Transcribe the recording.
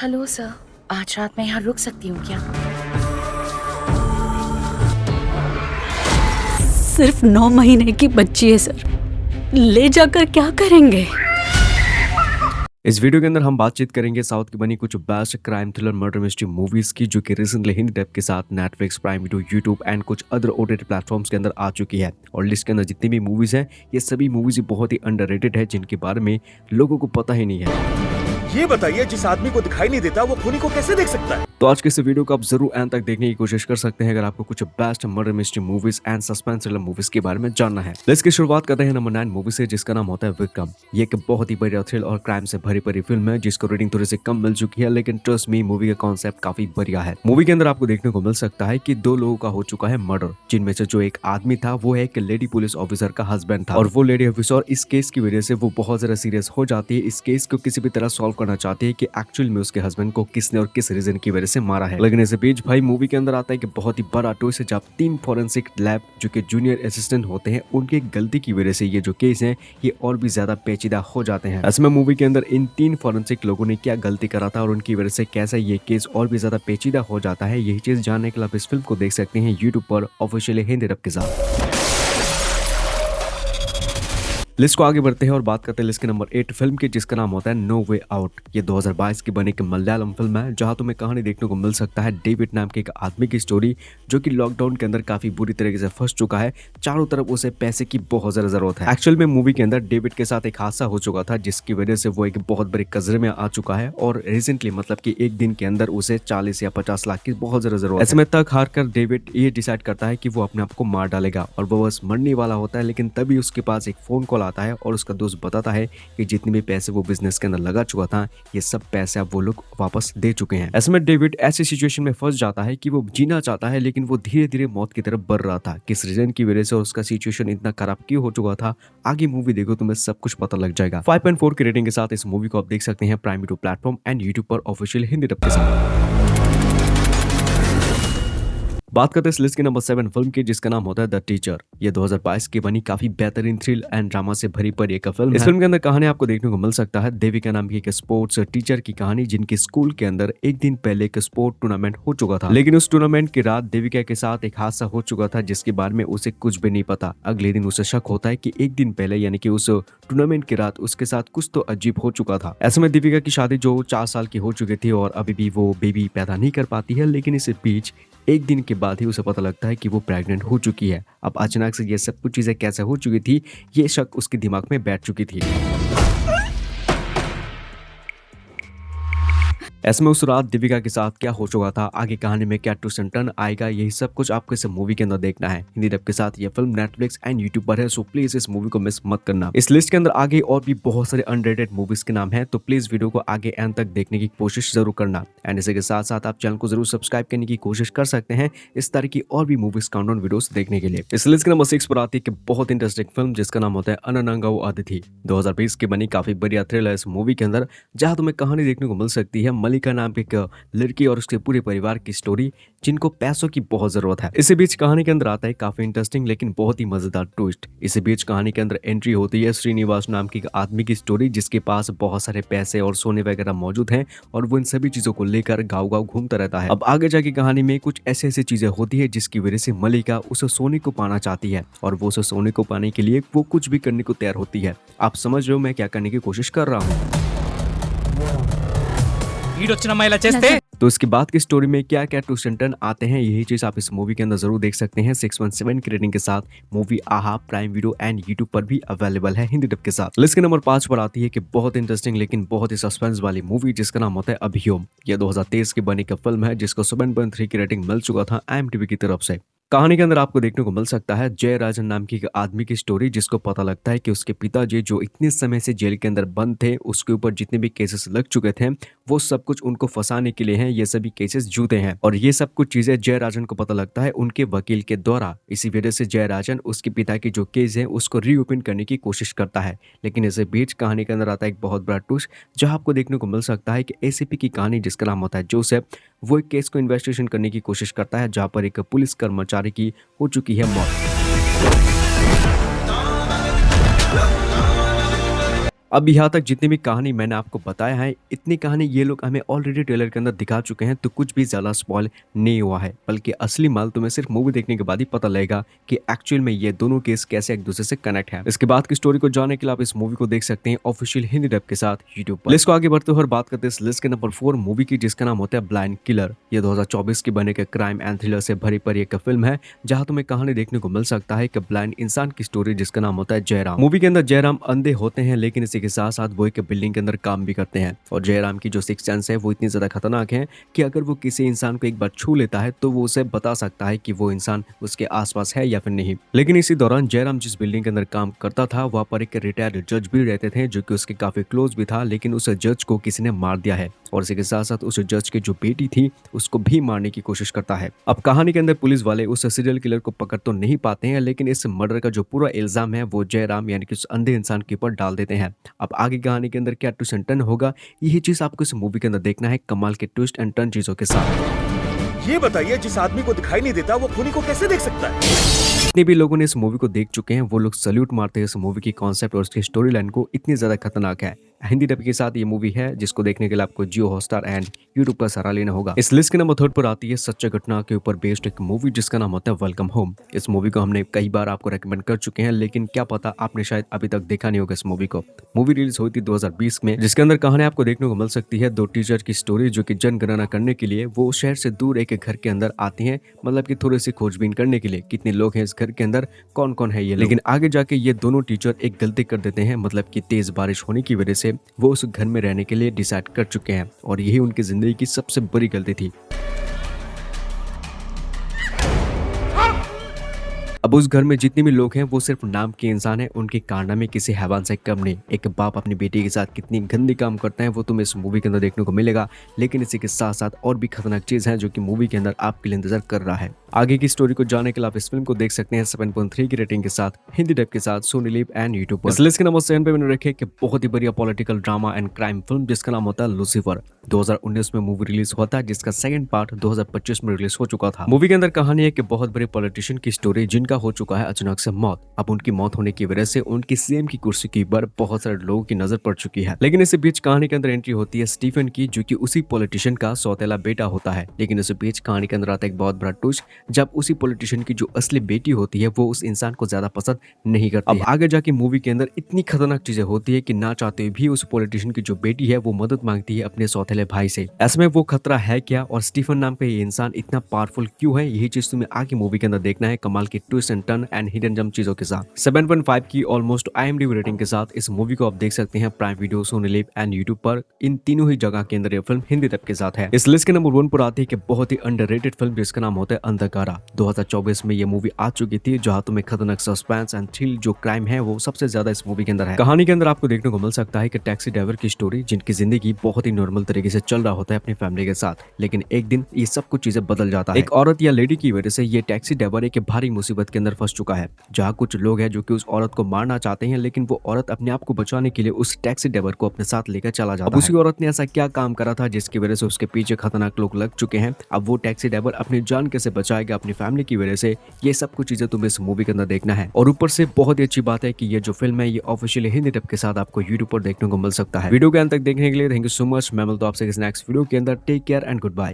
Hello sir, आज रात मैं यहाँ रुक सकती हूँ क्या? सिर्फ 9 महीने की बच्ची है सर, ले जाकर क्या करेंगे? इस वीडियो के अंदर हम बातचीत करेंगे साउथ की बनी कुछ best crime thriller murder mystery movies की जो कि रिसेंटली हिंदी डब के साथ Netflix, prime video, YouTube and कुछ अदर ओटीटी प्लेटफॉर्म्स के अंदर आ चुकी है। और लिस्ट के अंदर जितनी भी मूवीज हैं ये सभी मूवीज बहुत ही अंडररेटेड है जिनके बारे में लोगों को पता ही नहीं है। ये बताइए, जिस आदमी को दिखाई नहीं देता वो खूनी को कैसे देख सकता है? तो आज के इस वीडियो को आप जरूर एंड तक देखने की कोशिश कर सकते हैं अगर आपको कुछ best murder mystery movies and suspense thriller movies के बारे में जानना है। तो इसकी शुरुआत करते हैं नंबर 9 मूवी से जिसका नाम होता है विक्रम। ये एक बहुत ही बढ़िया थ्रिल और क्राइम से भरी परी फिल्म है जिसको रेटिंग थोड़ी सी कम मिल चुकी है, लेकिन ट्रस्ट मी मूवी का कॉन्सेप्ट काफी बढ़िया है। मूवी के अंदर आपको देखने को मिल सकता है कि 2 लोगों का हो चुका है मर्डर, जिनमें से जो एक आदमी था वो है एक लेडी पुलिस ऑफिसर का हस्बैंड था। और वो लेडी ऑफिसर इस केस की वजह से वो बहुत ज्यादा सीरियस हो जाती है, इस केस को किसी भी तरह सॉल्व करना चाहती है कि एक्चुअल में उसके हस्बैंड को किसने और किस रीजन की वजह से मारा है। लेकिन इसे बीच भाई मूवी के अंदर आता है कि बहुत ही बड़ा ट्विस्ट है जब 3 फॉरेंसिक लैब जो कि जूनियर असिस्टेंट होते हैं उनकी गलती की वजह से ये जो केस है ये और भी ज्यादा पेचीदा हो जाते हैं। ऐसे में मूवी के अंदर इन 3 फॉरेंसिक लोगों ने क्या गलती करा था और उनकी वजह से कैसा ये केस और भी ज्यादा पेचीदा हो जाता है, यही चीज जानने के लिए आप इस फिल्म को देख सकते हैं यूट्यूब पर ऑफिशियली हिंदी डब के साथ। लिस्ट को आगे बढ़ते हैं और बात करते हैं लिस्ट के नंबर 8 फिल्म की जिसका नाम होता है नो वे आउट। ये 2022 की बनी एक मलयालम फिल्म है जहां तुम्हें कहानी देखने को मिल सकता है डेविड नाम के एक आदमी की स्टोरी जो कि लॉकडाउन के अंदर काफी बुरी तरीके से फंस चुका है। चारों तरफ उसे पैसे की बहुत ज्यादा जरूरत है। एक्चुअल में मूवी के अंदर डेविड के साथ एक हादसा हो चुका था जिसकी वजह से वो एक बहुत बड़े कर्जे में आ चुका है और रिसेंटली मतलब कि एक दिन के अंदर उसे 40 या 50 लाख की बहुत ज्यादा जरूरत है। ऐसे में तक हार कर डेविड ये डिसाइड करता है कि वो अपने आप को मार डालेगा और वो बस मरने वाला होता है, लेकिन तभी उसके पास एक फोन कॉल आता है और उसका दोस्त बताता है कि जितने भी पैसे वो बिजनेस के अंदर लगा चुका था ये सब पैसे अब वो लोग वापस दे चुके हैं। ऐसे में डेविड ऐसी सिचुएशन में फंस जाता है कि वो जीना चाहता है लेकिन वो धीरे धीरे मौत की तरफ बढ़ रहा था। किस रीजन की वजह से और उसका सिचुएशन इतना खराब क्यों हो चुका था, आगे मूवी देखो तुम्हें सब कुछ पता लग जाएगा। 5.4 की रेटिंग के साथ इस मूवी को आप देख सकते हैं prime video platform and YouTube पर ऑफिशियल हिंदी डब के साथ। बात करते हैं इस लिस्ट के नंबर 7 फिल्म की जिसका नाम होता है द टीचर। ये 2022 की बनी काफी बेहतरीन थ्रिल एंड ड्रामा से भरी पड़ी एक फिल्म है। इस फिल्म के अंदर कहानी आपको देखने को मिल सकता है देविका नाम की एक स्पोर्ट्स टीचर की कहानी जिनकी स्कूल के अंदर एक दिन पहले एक स्पोर्ट टूर्नामेंट हो चुका था, लेकिन उस टूर्नामेंट की रात देविका के साथ एक हादसा हो चुका था जिसके बारे में उसे कुछ भी नहीं पता। अगले दिन उसे शक होता है कि एक दिन पहले यानी कि उस टूर्नामेंट की रात उसके साथ कुछ तो अजीब हो चुका था। ऐसे में देविका की शादी जो 4 साल की हो चुकी थी और अभी भी वो बेबी पैदा नहीं कर पाती है, लेकिन इस बीच एक दिन के बाद ही उसे पता लगता है कि वो प्रेग्नेंट हो चुकी है। अब अचानक से ये सब कुछ चीजें कैसे हो चुकी थी ये शक उसके दिमाग में बैठ चुकी थी। ऐसे में उस रात दीपिका के साथ क्या हो चुका था, आगे कहानी में क्या ट्विस्ट एंड टर्न आएगा, यही सब कुछ आपको इस मूवी के अंदर देखना है। हिंदी डब के साथ ये फिल्म नेटफ्लिक्स एंड यूट्यूब पर है, सो प्लीज इस मूवी को मिस मत करना। इस लिस्ट के अंदर आगे और भी बहुत सारे अनरेटेड मूवीज के नाम है, तो प्लीज वीडियो को आगे एंड तक देखने की कोशिश जरूर करना। एंड इसी के साथ साथ आप चैनल को जरूर सब्सक्राइब करने की कोशिश कर सकते हैं इस तरह की और भी मूवीज काउंटडाउन वीडियोस देखने के लिए। इस लिस्ट के नंबर 6 पर आती है बहुत इंटरेस्टिंग फिल्म जिसका नाम होता है अननंगाऊ अदिति। 2020 की बनी काफी बढ़िया थ्रिल है इस मूवी के अंदर जहां तुम्हें कहानी देखने को मिल सकती है मलिका नाम की एक लड़की और उसके पूरे परिवार की स्टोरी जिनको पैसों की बहुत जरूरत है। इसी बीच कहानी के अंदर आता है काफी इंटरेस्टिंग लेकिन बहुत ही मजेदार ट्विस्ट। इसी बीच कहानी के अंदर एंट्री होती है श्रीनिवास नाम की एक आदमी की स्टोरी जिसके पास बहुत सारे पैसे और सोने वगैरह मौजूद हैं और वो इन सभी चीजों को लेकर गाँव गाँव घूमता रहता है। अब आगे जाके कहानी में कुछ ऐसी ऐसी चीजें होती है जिसकी वजह से मलिका उसे सोने को पाना चाहती है और वो उसे सोने को पाने के लिए वो कुछ भी करने को तैयार होती है। आप समझ रहे हो मैं क्या करने की कोशिश कर रहा हूँ। तो इसके बाद की स्टोरी में क्या क्या ट्विस्ट एंड टर्न आते हैं यही चीज आप इस मूवी के अंदर जरूर देख सकते हैं। 617 की रेटिंग के साथ मूवी आहा प्राइम वीडियो एंड यूट्यूब पर भी अवेलेबल है हिंदी डब के साथ। लिस्ट के नंबर 5 पर आती है कि बहुत इंटरेस्टिंग लेकिन बहुत ही सस्पेंस वाली मूवी जिसका नाम होता है अभियोग। यह 2023 की बनी एक फिल्म है जिसको 7.3 की रेटिंग मिल चुका था IMDb की तरफ से। कहानी के अंदर आपको देखने को मिल सकता है जयराजन नाम की एक आदमी की स्टोरी जिसको पता लगता है कि उसके पिताजी जो इतने समय से जेल के अंदर बंद थे उसके ऊपर जितने भी केसेस लग चुके थे वो सब कुछ उनको फंसाने के लिए हैं। ये सभी केसेस झूठे हैं और ये सब कुछ चीजें जयराजन को पता लगता है उनके वकील के द्वारा। इसी वजह से जयराजन उसके पिता की जो केस है उसको रीओपन करने की कोशिश करता है, लेकिन इसी बीच कहानी के अंदर आता है एक बहुत बड़ा ट्विस्ट जहां आपको देखने को मिल सकता है कि एसीपी की कहानी जिसका नाम होता है जोसेफ, वो एक केस को इन्वेस्टिगेशन करने की कोशिश करता है जहां पर एक पुलिस कर्मचारी की हो चुकी है मौत। अब यहाँ तक जितनी भी कहानी मैंने आपको बताया है, इतनी कहानी ये लोग हमें ऑलरेडी ट्रेलर के अंदर दिखा चुके हैं, तो कुछ भी ज्यादा स्पॉइल नहीं हुआ है, बल्कि असली माल तुम्हें सिर्फ मूवी देखने के बाद ही पता लगेगा कि एक्चुअल में ये दोनों केस कैसे एक दूसरे से कनेक्ट है। इसके बाद की स्टोरी को जानने के लिए आप इस मूवी को देख सकते हैं ऑफिशियल हिंदी डब के साथ यूट्यूब पर। लिस्ट को आगे बढ़ते हुए और बात करते हैं इस लिस्ट के नंबर 4 मूवी की, जिसका नाम होता है ब्लाइंड किलर। ये 2024 की बने के क्राइम एंड थ्रिलर से भरी पड़ी एक फिल्म है, जहां तुम्हें कहानी देखने को मिल सकता है कि ब्लाइंड इंसान की स्टोरी, जिसका नाम होता है जयराम। मूवी के अंदर जयराम अंधे होते हैं, लेकिन इसी के साथ साथ वो एक बिल्डिंग के अंदर काम भी करते हैं, और जयराम की जो सिक्स सेंस है वो इतनी ज्यादा खतरनाक है कि अगर वो किसी इंसान को एक बार छू लेता है तो वो उसे बता सकता है कि वो इंसान उसके आसपास है या फिर नहीं। लेकिन इसी दौरान जयराम जिस बिल्डिंग के अंदर काम करता था वहां पर एक रिटायर्ड जज भी रहते थे, जो कि उसके काफी क्लोज भी था, लेकिन उस जज को किसी ने मार दिया है, और इसी के साथ साथ उस जज की जो बेटी थी उसको भी मारने की कोशिश करता है। अब कहानी के अंदर पुलिस वाले उस सीरियल किलर को पकड़ तो नहीं पाते हैं, लेकिन इस मर्डर का जो पूरा इल्जाम है वो जयराम यानी कि उस अंधे इंसान के ऊपर डाल देते हैं। अब आगे कहानी के अंदर क्या ट्विस्ट एंड टर्न होगा, यही चीज आपको इस मूवी के अंदर देखना है, कमाल के ट्विस्ट एंड टर्न चीजों के साथ। ये बताइए, जिस आदमी को दिखाई नहीं देता वो खूनी को कैसे देख सकता है? जितने भी लोगों ने इस मूवी को देख चुके हैं वो लोग सल्यूट मारते हैं इस मूवी की कॉन्सेप्ट और उसकी स्टोरी लाइन को, इतनी ज्यादा खतरनाक है। हिंदी डब के साथ ये मूवी है, जिसको देखने के लिए आपको जियो हॉटस्टार एंड यूट्यूब का सहारा लेना होगा। इस लिस्ट के नंबर 3 पर आती है सच्चा घटना के ऊपर बेस्ड एक मूवी, जिसका नाम होता है वेलकम होम। इस मूवी को हमने कई बार आपको रेकमेंड कर चुके हैं, लेकिन क्या पता आपने शायद अभी तक देखा नहीं होगा इस मूवी को। मूवी रिलीज हुई थी 2020 में, जिसके अंदर कहानी आपको देखने को मिल सकती है दो टीचर की स्टोरी, जो कि जनगणना करने के लिए वो शहर से दूर एक घर के अंदर आती हैं, मतलब कि थोड़ी सी खोजबीन करने के लिए कितने लोग हैं इस घर के अंदर, कौन कौन है ये। लेकिन आगे जाके ये दोनों टीचर एक गलती कर देते हैं, मतलब कि तेज बारिश होने की वजह से वो उस घर में रहने के लिए डिसाइड कर चुके हैं, और यही उनकी जिंदगी की सबसे बड़ी गलती थी। अब उस घर में जितने भी लोग हैं वो सिर्फ नाम के इंसान हैं, उनके कारनामे किसी हैवान से कम नहीं। एक बाप अपनी बेटी के साथ कितनी गंदी काम करता है वो तुम्हें इस मूवी के अंदर देखने को मिलेगा, लेकिन इसी के साथ साथ और भी खतरनाक चीज है जो कि मूवी के अंदर आपके लिए इंतजार कर रहा है। आगे की स्टोरी को जानने के लिए आप इस फिल्म को देख सकते हैं 7.3 की रेटिंग के साथ, हिंदी डब के साथ, सोनी लिव एंड यूट्यूब पर। इस लिस्ट के नंबर 7 पे मैंने रखे कि बहुत ही बढ़िया political drama and crime film, जिसका नाम होता है लूसीफर। 2019 में मूवी रिलीज हुआ था, जिसका सेकंड पार्ट 2025 में रिलीज हो चुका था। मूवी के अंदर कहानी है कि बहुत बड़े पॉलिटिशियन की स्टोरी, जिनका हो चुका है अचानक से मौत। अब उनकी मौत होने की वजह से उनकी सीएम की कुर्सी के ऊपर बहुत सारे लोगों की नजर पड़ चुकी है। लेकिन इसी बीच कहानी के अंदर एंट्री होती है स्टीफन की, जो कि उसी पॉलिटिशियन का सौतेला बेटा होता है। लेकिन इसी बीच कहानी के अंदर आता है एक बहुत बड़ा ट्विस्ट, जब उसी पॉलिटिशियन की जो असली बेटी होती है वो उस इंसान को ज्यादा पसंद नहीं करती। अब आगे जाके मूवी के अंदर इतनी खतरनाक चीजें होती है कि ना चाहते हुए भी उस पॉलिटिशियन की जो बेटी है वो मदद मांगती है अपने सौतेले भाई से। ऐसे में वो खतरा है क्या, और स्टीफन नाम का ये इंसान इतना पावरफुल क्यों है, यही चीज तुम्हें आगे मूवी के अंदर देखना है, कमाल की twist and turn and hidden जम चीजों के साथ। 7.5 की ऑलमोस्ट IMDb रेटिंग के साथ इस मूवी को आप देख सकते हैं prime video, Sony LIV and YouTube पर। इन तीनों ही जगह के अंदर ये फिल्म हिंदी डब के साथ है। इस लिस्ट के नंबर 1 पर आती है कि बहुत ही अंडररेटेड फिल्म, जिसका नाम होता है अंधकारा। 2024 में ये मूवी आ चुकी थी, जहां तुम्हें खतरनाक सस्पेंस एंड थ्रिल जो क्राइम है वो सबसे ज्यादा इस मूवी के अंदर है। कहानी के अंदर आपको देखने को मिल सकता है कि टैक्सी ड्राइवर की स्टोरी, जिनकी जिंदगी बहुत ही नॉर्मल तरीके से चल रहा होता है अपनी फैमिली के साथ, लेकिन एक दिन ये सब कुछ चीजें बदल जाता है। एक औरत या लेडी की वजह से ये टैक्सी ड्राइवर एक भारी मुसीबत के अंदर फंस चुका है, जहाँ कुछ लोग हैं जो कि उस औरत को मारना चाहते हैं, लेकिन वो औरत अपने आप को बचाने के लिए उस टैक्सी ड्राइवर को अपने साथ लेकर चला जाता है। उसी औरत ने ऐसा क्या काम करा था जिसकी वजह से उसके पीछे खतरनाक लोग लग चुके हैं। अब वो टैक्सी ड्राइवर अपनी जान कैसे बचाएगा अपनी फैमिली की वजह से, ये सब कुछ चीजें तुम्हें इस मूवी के अंदर देखना है। और ऊपर से बहुत ही अच्छी बात है कि ये जो फिल्म है ये ऑफिशियली हिंदी डब के साथ आपको यूट्यूब पर देखने को मिल सकता है। वीडियो के अंत तक देखने के लिए थैंक यू सो मच। मैं मिलता हूं आपसे नेक्स्ट वीडियो के अंदर। Take care and good bye.